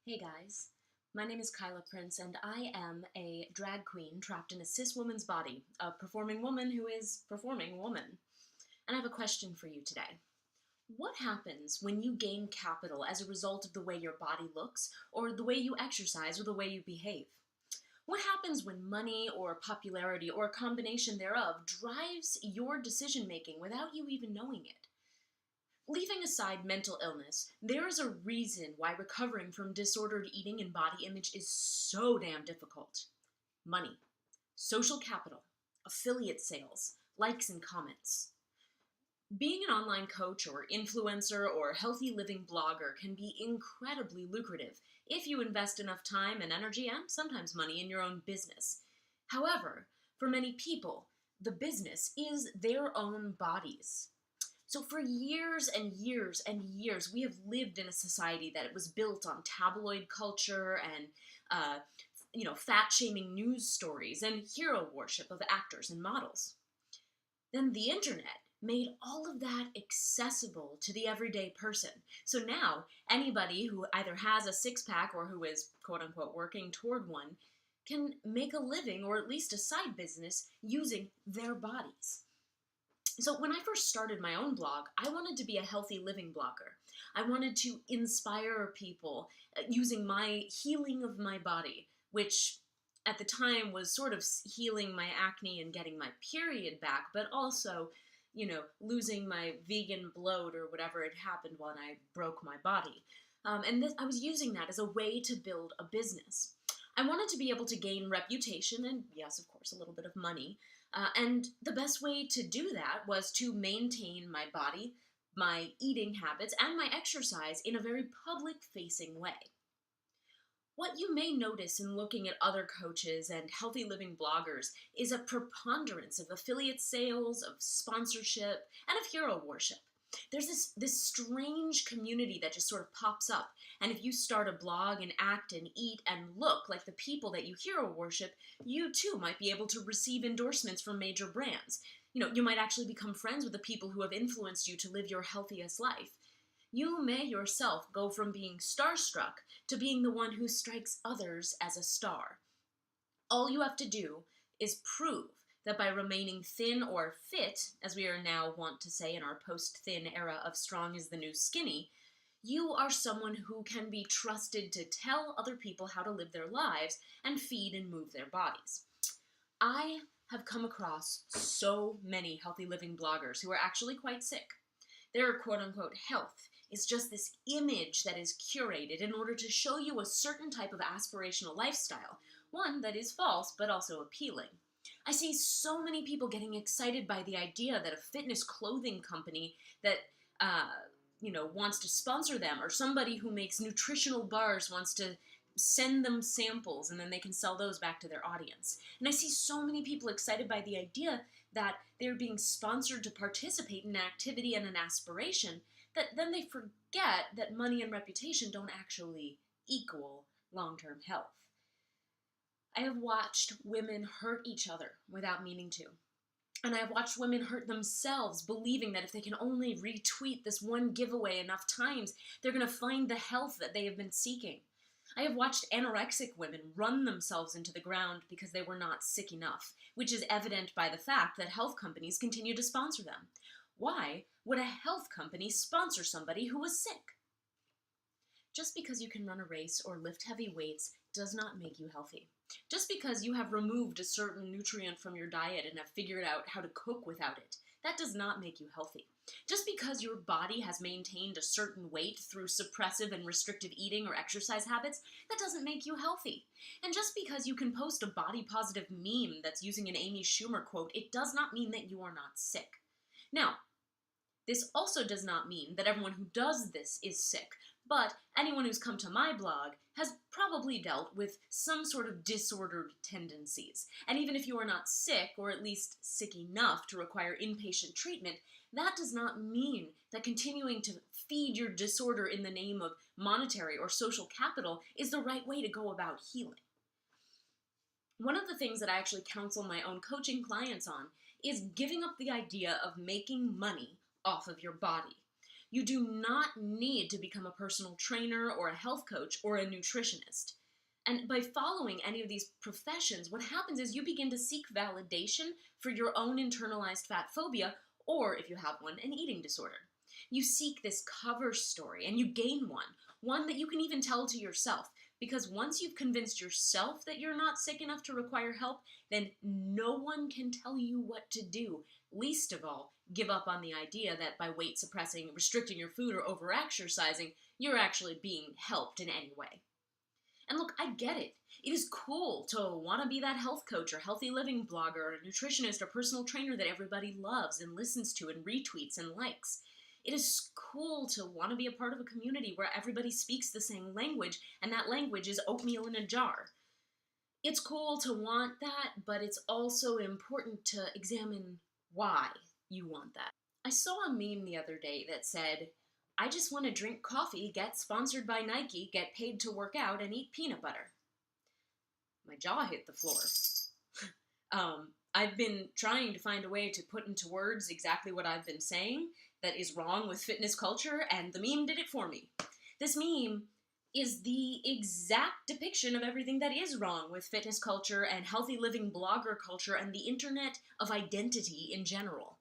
Hey guys, my name is Kyla Prince and I am a drag queen trapped in a cis woman's body, a performing woman who is performing woman. And I have a question for you today. What happens when you gain capital as a result of the way your body looks, or the way you exercise, or the way you behave? What happens when money or popularity or a combination thereof drives your decision making without you even knowing it? Leaving aside mental illness, there is a reason why recovering from disordered eating and body image is so damn difficult. Money, social capital, affiliate sales, likes and comments. Being an online coach or influencer or healthy living blogger can be incredibly lucrative if you invest enough time and energy and sometimes money in your own business. However, for many people, the business is their own bodies. So for years and years and years, we have lived in a society that was built on tabloid culture and, fat-shaming news stories and hero worship of actors and models. Then the internet made all of that accessible to the everyday person. So now anybody who either has a six-pack or who is quote-unquote working toward one can make a living or at least a side business using their bodies. So when I first started my own blog, I wanted to be a healthy living blogger. I wanted to inspire people using my healing of my body, which at the time was sort of healing my acne and getting my period back, but also, losing my vegan bloat or whatever had happened when I broke my body. I was using that as a way to build a business. I wanted to be able to gain reputation and, yes, of course, a little bit of money. And the best way to do that was to maintain my body, my eating habits, and my exercise in a very public-facing way. What you may notice in looking at other coaches and healthy living bloggers is a preponderance of affiliate sales, of sponsorship, and of hero worship. There's this strange community that just sort of pops up, and if you start a blog and act and eat and look like the people that you hero worship, you too might be able to receive endorsements from major brands. You might actually become friends with the people who have influenced you to live your healthiest life. You may yourself go from being starstruck to being the one who strikes others as a star. All you have to do is prove that by remaining thin or fit, as we are now wont to say in our post-thin era of strong is the new skinny, you are someone who can be trusted to tell other people how to live their lives and feed and move their bodies. I have come across so many healthy living bloggers who are actually quite sick. Their quote-unquote health is just this image that is curated in order to show you a certain type of aspirational lifestyle, one that is false but also appealing. I see so many people getting excited by the idea that a fitness clothing company that, wants to sponsor them, or somebody who makes nutritional bars wants to send them samples and then they can sell those back to their audience. And I see so many people excited by the idea that they're being sponsored to participate in an activity and an aspiration, that then they forget that money and reputation don't actually equal long-term health. I have watched women hurt each other without meaning to. And I have watched women hurt themselves, believing that if they can only retweet this one giveaway enough times, they're going to find the health that they have been seeking. I have watched anorexic women run themselves into the ground because they were not sick enough, which is evident by the fact that health companies continue to sponsor them. Why would a health company sponsor somebody who was sick? Just because you can run a race or lift heavy weights does not make you healthy. Just because you have removed a certain nutrient from your diet and have figured out how to cook without it, that does not make you healthy. Just because your body has maintained a certain weight through suppressive and restrictive eating or exercise habits, that doesn't make you healthy. And just because you can post a body-positive meme that's using an Amy Schumer quote, it does not mean that you are not sick. Now, this also does not mean that everyone who does this is sick, but anyone who's come to my blog has probably dealt with some sort of disordered tendencies. And even if you are not sick, or at least sick enough to require inpatient treatment, that does not mean that continuing to feed your disorder in the name of monetary or social capital is the right way to go about healing. One of the things that I actually counsel my own coaching clients on is giving up the idea of making money off of your body. You do not need to become a personal trainer or a health coach or a nutritionist. And by following any of these professions, what happens is you begin to seek validation for your own internalized fat phobia, or if you have one, an eating disorder. You seek this cover story and you gain one that you can even tell to yourself. Because once you've convinced yourself that you're not sick enough to require help, then no one can tell you what to do. Least of all, give up on the idea that by weight suppressing, restricting your food, or over-exercising, you're actually being helped in any way. And look, I get it. It is cool to want to be that health coach or healthy living blogger or nutritionist or personal trainer that everybody loves and listens to and retweets and likes. It is cool to want to be a part of a community where everybody speaks the same language, and that language is oatmeal in a jar. It's cool to want that, but it's also important to examine why you want that. I saw a meme the other day that said, "I just want to drink coffee, get sponsored by Nike, get paid to work out, and eat peanut butter." My jaw hit the floor. I've been trying to find a way to put into words exactly what I've been saying that is wrong with fitness culture, and the meme did it for me. This meme is the exact depiction of everything that is wrong with fitness culture and healthy living blogger culture and the internet of identity in general.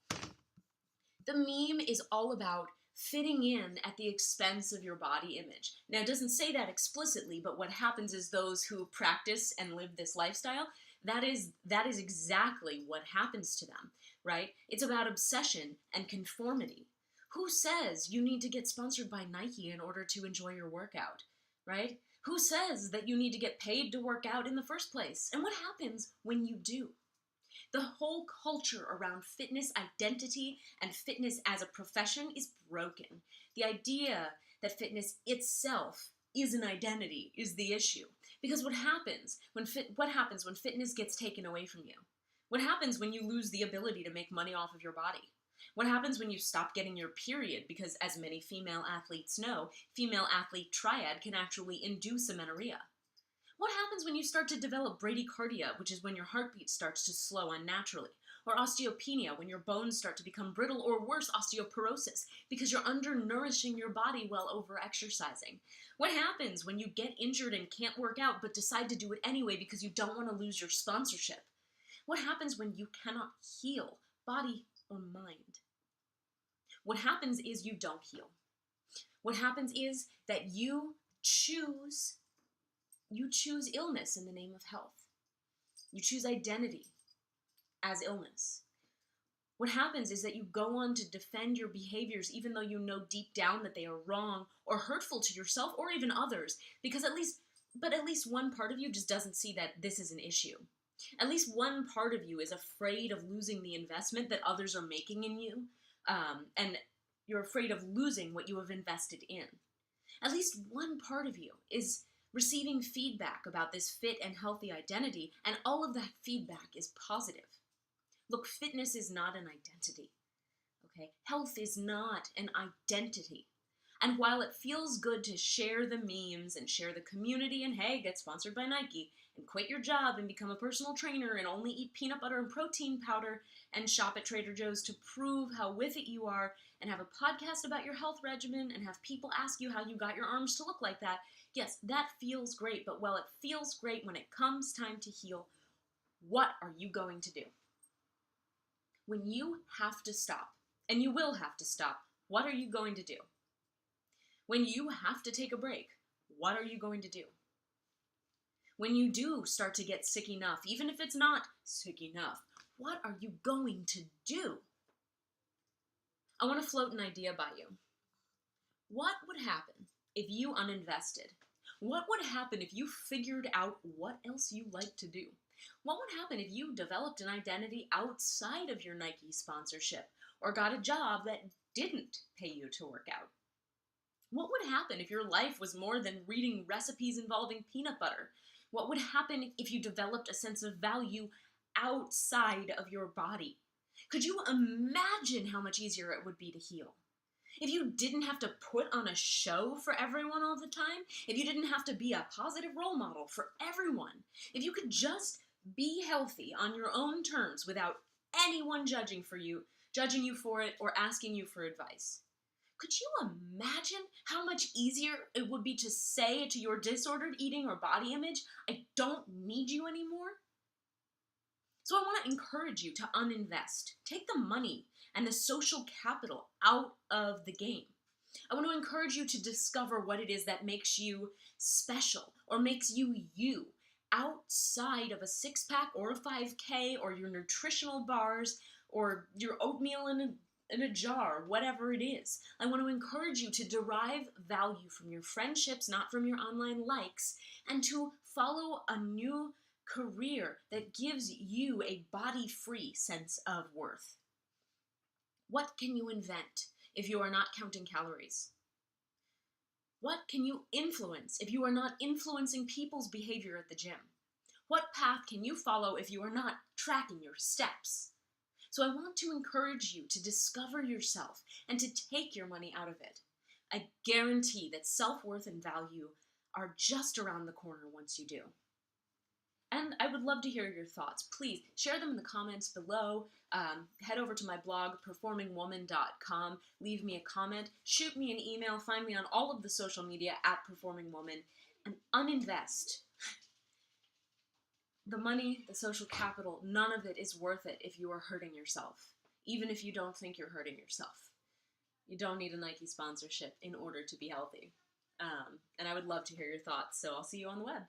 The meme is all about fitting in at the expense of your body image. Now, it doesn't say that explicitly, but what happens is those who practice and live this lifestyle, that is exactly what happens to them, right? It's about obsession and conformity. Who says you need to get sponsored by Nike in order to enjoy your workout, right? Who says that you need to get paid to work out in the first place? And what happens when you do? The whole culture around fitness identity and fitness as a profession is broken. The idea that fitness itself is an identity is the issue. Because what happens when fitness gets taken away from you? What happens when you lose the ability to make money off of your body? What happens when you stop getting your period? Because as many female athletes know, female athlete triad can actually induce amenorrhea. What happens when you start to develop bradycardia, which is when your heartbeat starts to slow unnaturally? Or osteopenia, when your bones start to become brittle, or worse, osteoporosis, because you're undernourishing your body while over-exercising? What happens when you get injured and can't work out but decide to do it anyway because you don't want to lose your sponsorship? What happens when you cannot heal, body or mind? What happens is you don't heal. What happens is that you choose illness in the name of health. You choose identity as illness. What happens is that you go on to defend your behaviors even though you know deep down that they are wrong or hurtful to yourself or even others, because at least one part of you just doesn't see that this is an issue. At least one part of you is afraid of losing the investment that others are making in you, and you're afraid of losing what you have invested in. At least one part of you is receiving feedback about this fit and healthy identity, and all of that feedback is positive. Look, fitness is not an identity, okay? Health is not an identity. And while it feels good to share the memes and share the community and, hey, get sponsored by Nike and quit your job and become a personal trainer and only eat peanut butter and protein powder and shop at Trader Joe's to prove how with it you are and have a podcast about your health regimen and have people ask you how you got your arms to look like that, yes, that feels great. But while it feels great, when it comes time to heal, what are you going to do? When you have to stop, and you will have to stop, what are you going to do? When you have to take a break, what are you going to do? When you do start to get sick enough, even if it's not sick enough, what are you going to do? I want to float an idea by you. What would happen if you uninvested? What would happen if you figured out what else you like to do? What would happen if you developed an identity outside of your Nike sponsorship or got a job that didn't pay you to work out? What would happen if your life was more than reading recipes involving peanut butter? What would happen if you developed a sense of value outside of your body? Could you imagine how much easier it would be to heal? If you didn't have to put on a show for everyone all the time, if you didn't have to be a positive role model for everyone, if you could just be healthy on your own terms without anyone judging you for it or asking you for advice. Could you imagine how much easier it would be to say to your disordered eating or body image, I don't need you anymore? So I want to encourage you to uninvest. Take the money and the social capital out of the game. I want to encourage you to discover what it is that makes you special or makes you you outside of a six pack or a 5K or your nutritional bars or your oatmeal in a jar, whatever it is. I want to encourage you to derive value from your friendships, not from your online likes, and to follow a new career that gives you a body-free sense of worth. What can you invent if you are not counting calories? What can you influence if you are not influencing people's behavior at the gym? What path can you follow if you are not tracking your steps? So I want to encourage you to discover yourself and to take your money out of it. I guarantee that self-worth and value are just around the corner once you do. And I would love to hear your thoughts. Please share them in the comments below. Head over to my blog, performingwoman.com. Leave me a comment. Shoot me an email. Find me on all of the social media at performingwoman. And uninvest. The money, the social capital, none of it is worth it if you are hurting yourself. Even if you don't think you're hurting yourself. You don't need a Nike sponsorship in order to be healthy. And I would love to hear your thoughts. So I'll see you on the web.